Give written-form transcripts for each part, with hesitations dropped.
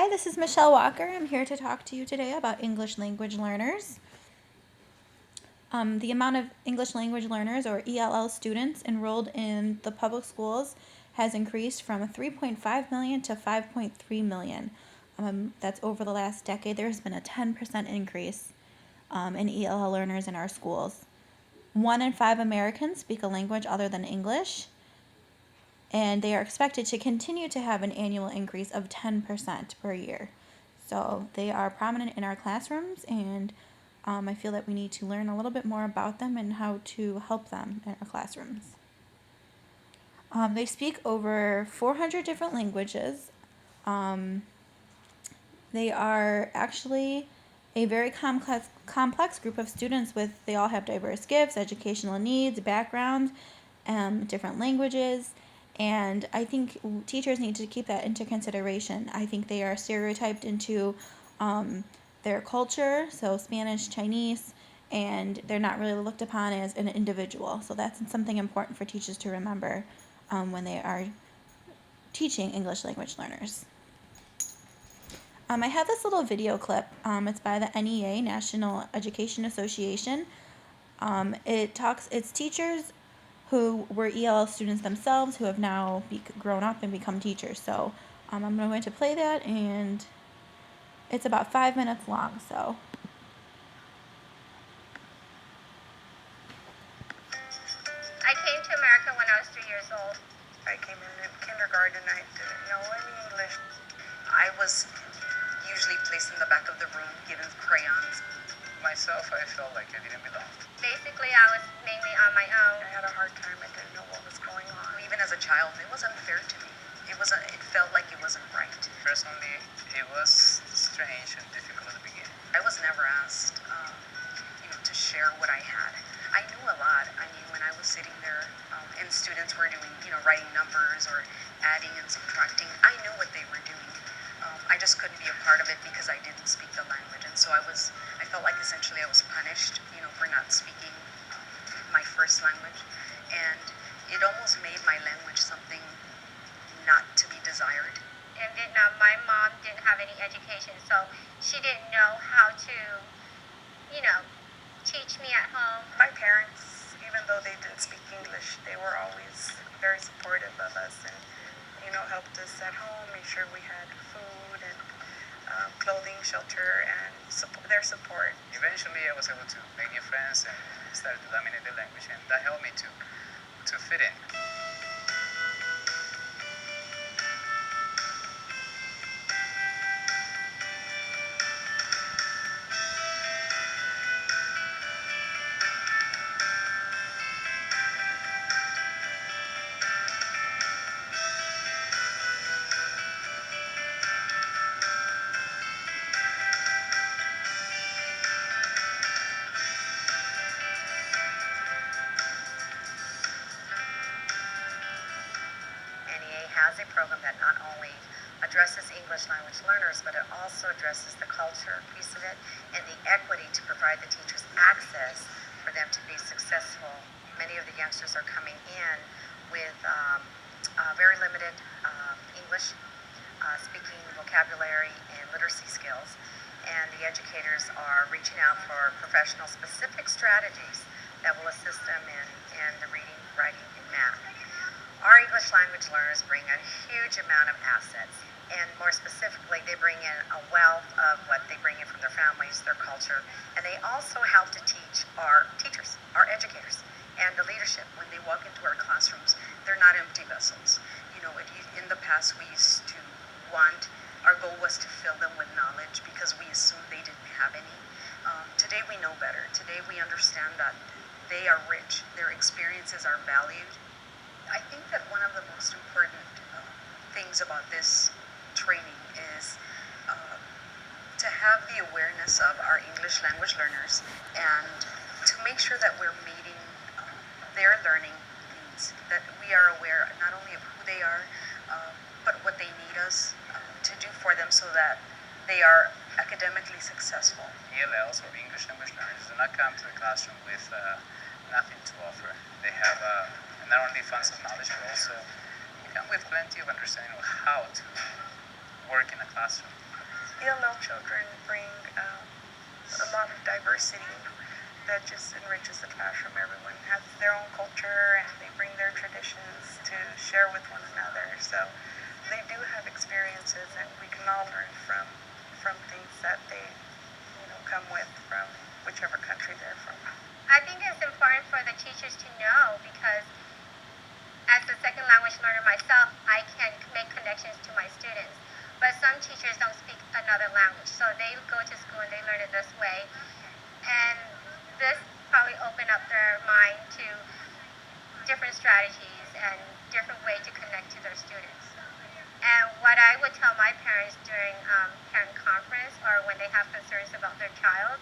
Hi, this is Michelle Walker. I'm here to talk to you today about English language learners. The amount of English language learners, or ELL students, enrolled in the public schools has increased from 3.5 million to 5.3 million. That's over the last decade. There has been a 10% increase in ELL learners in our schools. 1 in 5 Americans speak a language other than English, and they are expected to continue to have an annual increase of 10% per year. So they are prominent in our classrooms, and I feel that we need to learn a little bit more about them and how to help them in our classrooms. They speak over 400 different languages. They are actually a very complex group of students they all have diverse gifts, educational needs, backgrounds, different languages, and I think teachers need to keep that into consideration. I think they are stereotyped into their culture, so Spanish, Chinese, and they're not really looked upon as an individual. So that's something important for teachers to remember when they are teaching English language learners. I have this little video clip. It's by the NEA, National Education Association. It's teachers who were ELL students themselves who have now grown up and become teachers. So I'm going to play that, and it's about 5 minutes long. So. I came to America when I was 3 years old. I came in kindergarten. I didn't know any English. I was usually placed in the back of the room, given crayons. Myself, I felt like I didn't belong. Basically, I was mainly on my own. I had a hard time. I didn't know what was going on. Even as a child, it was unfair to me. It felt like it wasn't right. Personally, it was strange and difficult at the beginning. I was never asked, to share what I had. I knew a lot. I mean, when I was sitting there and students were doing, writing numbers or adding and subtracting, I knew what they were doing. I just couldn't be a part of it because I didn't speak the language. And so I felt like essentially I was punished, for not speaking my first language. And it almost made my language something not to be desired. In Vietnam, my mom didn't have any education, so she didn't know how to, teach me at home. My parents, even though they didn't speak English, they were always very supportive of us and, helped us at home, made sure we had food and clothing, shelter, and their support. Eventually, I was able to make new friends and start to dominate the language, and that helped me to fit in. Has a program that not only addresses English language learners, but it also addresses the culture piece of it and the equity to provide the teachers access for them to be successful. Many of the youngsters are coming in with very limited English speaking vocabulary and literacy skills, and the educators are reaching out for professional specific strategies that will assist them in the reading, writing, and math. Our English language learners bring a huge amount of assets, and more specifically, they bring in a wealth of what they bring in from their families, their culture, and they also help to teach our teachers, our educators, and the leadership. When they walk into our classrooms, they're not empty vessels. In the past, we used to our goal was to fill them with knowledge because we assumed they didn't have any. Today, we know better. Today, we understand that they are rich, their experiences are valued. I think that one of the most important things about this training is to have the awareness of our English language learners and to make sure that we're meeting their learning needs, that we are aware not only of who they are, but what they need us to do for them so that they are academically successful. ELLs, or English language learners, do not come to the classroom with nothing to offer. They have not only funds of knowledge, but also come with plenty of understanding of how to work in a classroom. ELL children bring a lot of diversity that just enriches the classroom. Everyone has their own culture and they bring their traditions to share with one another. So they do have experiences, and we can all learn from things that they come with from whichever country they're from. I think it's important for the teachers to know, because as a second language learner myself, I can make connections to my students. But some teachers don't speak another language, so they go to school and they learn it this way. And this probably opened up their mind to different strategies and different ways to connect to their students. And what I would tell my parents during parent conference, or when they have concerns about their child,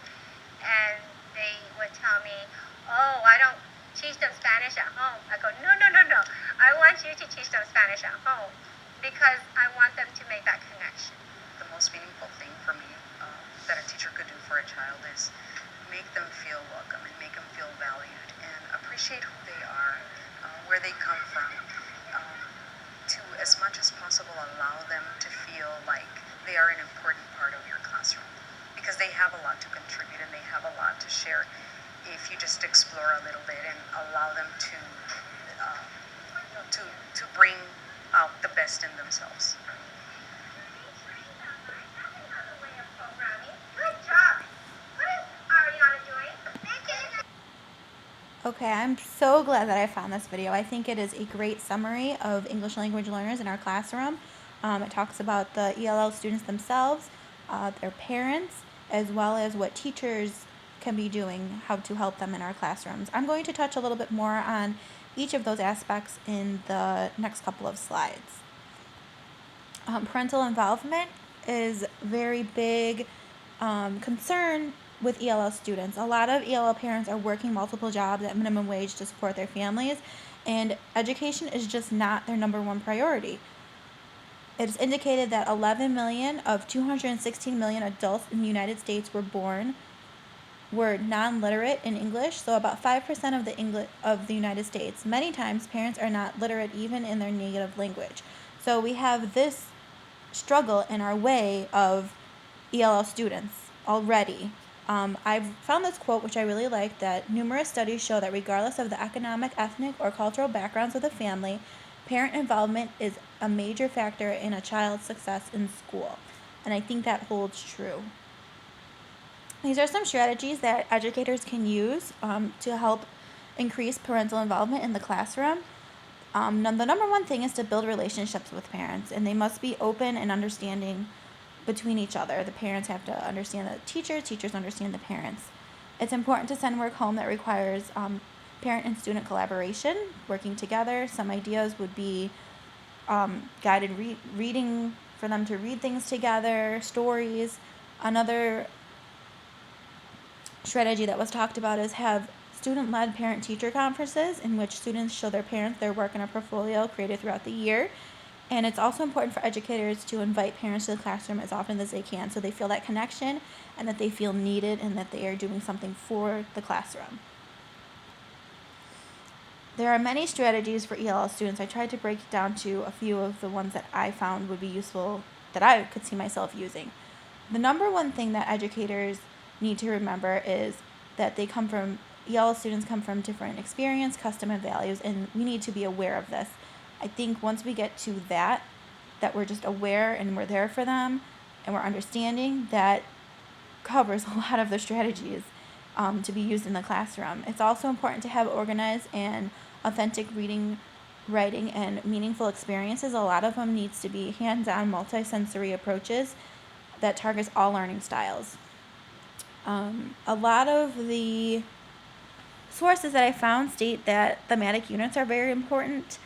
and they would tell me, "Oh, I don't teach them Spanish at home." I go, "No, no, no, no. I want you to teach them Spanish at home, because I want them to make that connection." The most meaningful thing for me that a teacher could do for a child is make them feel welcome and make them feel valued and appreciate who they are, where they come from, to as much as possible allow them to feel like they are an important part of your classroom, because they have a lot to contribute and they have a lot to share if you just explore a little bit and allow them to bring out the best in themselves. Good job. What is Ariana doing? Thank you. Okay, I'm so glad that I found this video. I think it is a great summary of English language learners in our classroom. It talks about the ELL students themselves, their parents, as well as what teachers can be doing, how to help them in our classrooms. I'm going to touch a little bit more on each of those aspects in the next couple of slides. Parental involvement is very big concern with ELL students. A lot of ELL parents are working multiple jobs at minimum wage to support their families, and education is just not their number one priority. It is indicated that 11 million of 216 million adults in the United States were non-literate in English, so about 5% of the United States. Many times parents are not literate even in their native language. So we have this struggle in our way of ELL students already. I've found this quote, which I really like, that numerous studies show that regardless of the economic, ethnic, or cultural backgrounds of the family, parent involvement is a major factor in a child's success in school. And I think that holds true. These are some strategies that educators can use to help increase parental involvement in the classroom. The number one thing is to build relationships with parents, and they must be open and understanding between each other. The parents have to understand the teachers understand the parents. It's important to send work home that requires parent and student collaboration, working together. Some ideas would be guided reading, for them to read things together, stories. Another strategy that was talked about is have student-led parent-teacher conferences in which students show their parents their work in a portfolio created throughout the year. And it's also important for educators to invite parents to the classroom as often as they can, so they feel that connection and that they feel needed and that they are doing something for the classroom. There are many strategies for ELL students. I tried to break it down to a few of the ones that I found would be useful, that I could see myself using. The number one thing that educators need to remember is that ELL students come from different experience, custom, and values, and we need to be aware of this. I think once we get to that we're just aware and we're there for them and we're understanding, that covers a lot of the strategies to be used in the classroom. It's also important to have organized and authentic reading, writing, and meaningful experiences. A lot of them needs to be hands-on, multi-sensory approaches that targets all learning styles. A lot of the sources that I found state that thematic units are very important.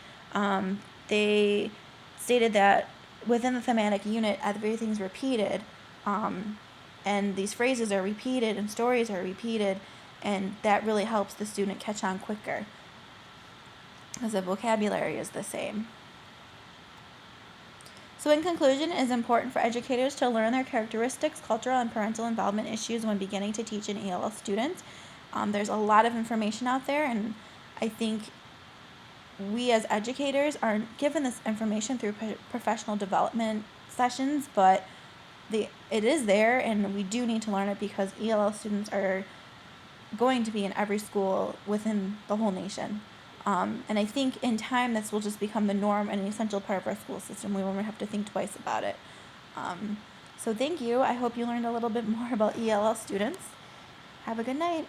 They stated that within the thematic unit, everything's repeated, and these phrases are repeated and stories are repeated, and that really helps the student catch on quicker, because the vocabulary is the same. So in conclusion, it is important for educators to learn their characteristics, cultural, and parental involvement issues when beginning to teach an ELL student. There's a lot of information out there, and I think we as educators are given this information through professional development sessions, but it is there, and we do need to learn it because ELL students are going to be in every school within the whole nation. And I think in time this will just become the norm and an essential part of our school system. We won't have to think twice about it. So thank you. I hope you learned a little bit more about ELL students. Have a good night.